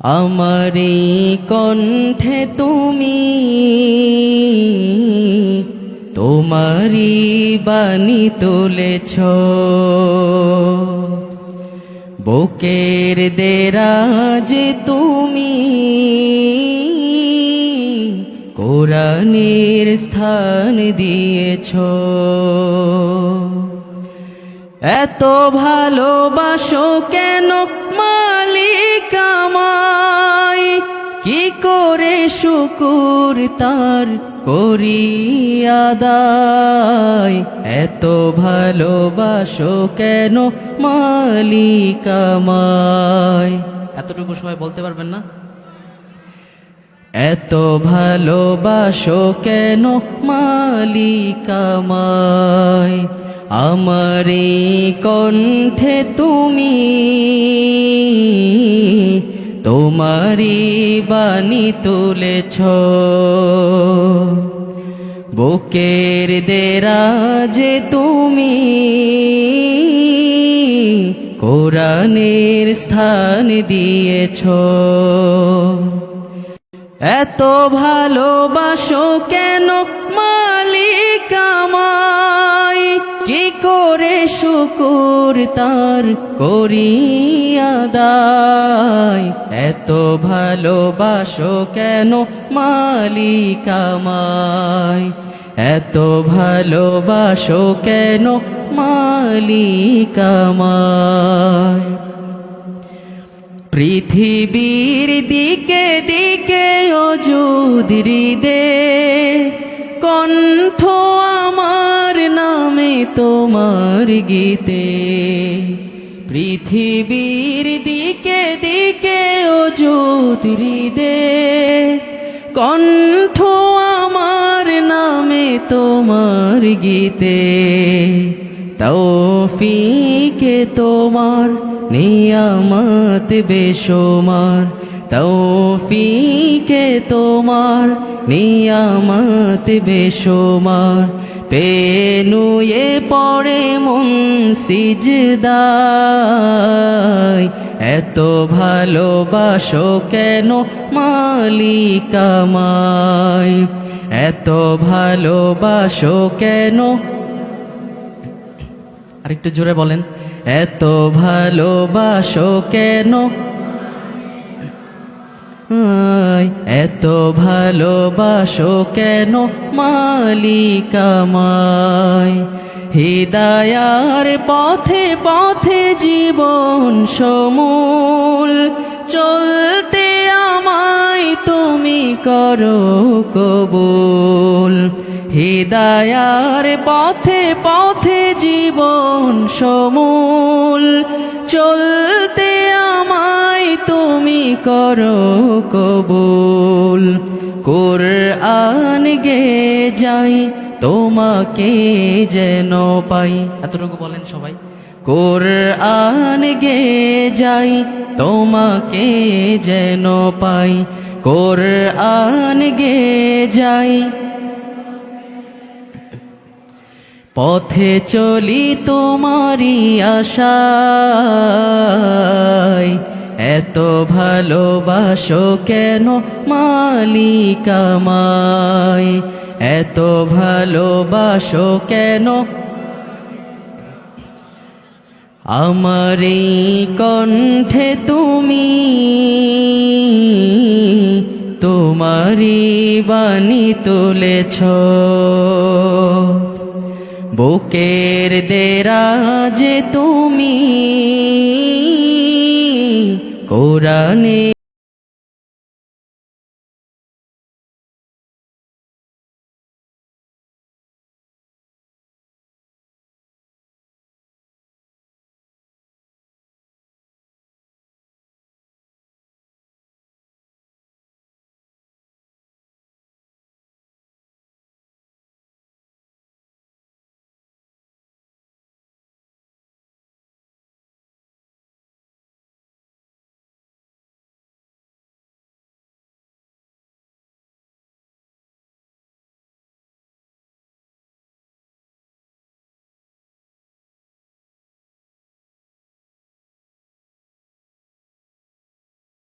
আমারি কণ্ঠে তুমি তোমারি বাণী তুলেছ, বুকের দেরাজে তুমি কোরআনের স্থান দিয়েছ। এত ভালোবাসো কেন মালিক আমায়, কি করে শুকুর তার করি আদায়। এত ভালোবাসো কেন মালিক আমায়। এতটুকু সবাই বলতে পারবেন না? এত ভালোবাসো কেন মালিক আমায়, আমারি কণ্ঠে তুমি তোমারি বাণী তুলেছ, বুকের দেরাজে তুমি কোরআনের স্থান দিয়েছ। এত ভালোবাসো কেন মালিক আমায়, কি করে শুকুর তার করি আদায়। এত ভালোবাসো কেন মালিক আমায়, এত ভালোবাসো কেন মালিক আমায়। পৃথিবীর দিকে দিকে অযুদৃদে কণ্ঠ আমার নামে তোমার গীতে। পৃথিবীর দিকে দিকে অযুদৃদে কণ্ঠ আমার নামে তোমার গীতে। তৌফিকে তোমার নিয়ামত বেশুমার, তৌফিকে তোমার নিয়ামত বেশুমার। পেনুয়ে পড়ে মন সিজদায়, এত ভালোবাসো কেন মালিক আমায়, এত ভালোবাসো কেন। আরেকটু জোরে বলেন, এত ভালোবাসো কেন, এত ভালোবাসো কেন মালিক আমায়। হিদায়ার পথে পথে জীবন সমূল চলতে আমায় তুমি করো কবুল। হিদায়ার পথে পথে জীবন সমূল চলতে আমায় তুমি করো কবুল। কুরআন গে যাই তোমাকে যেন পাই। এতটুকু বলেন সবাই। কুরআন গে যাই তোমাকে যেন পাই, কুরআন গে যাই। পথে চলি তোমারি আশায়, এত ভালোবাসো কেন মালিক আমায়, এত ভালোবাসো কেন। আমারি কণ্ঠে তুমি তোমারি বাণী তুলেছ, বুকের দেরাজে তুমি কোরআনে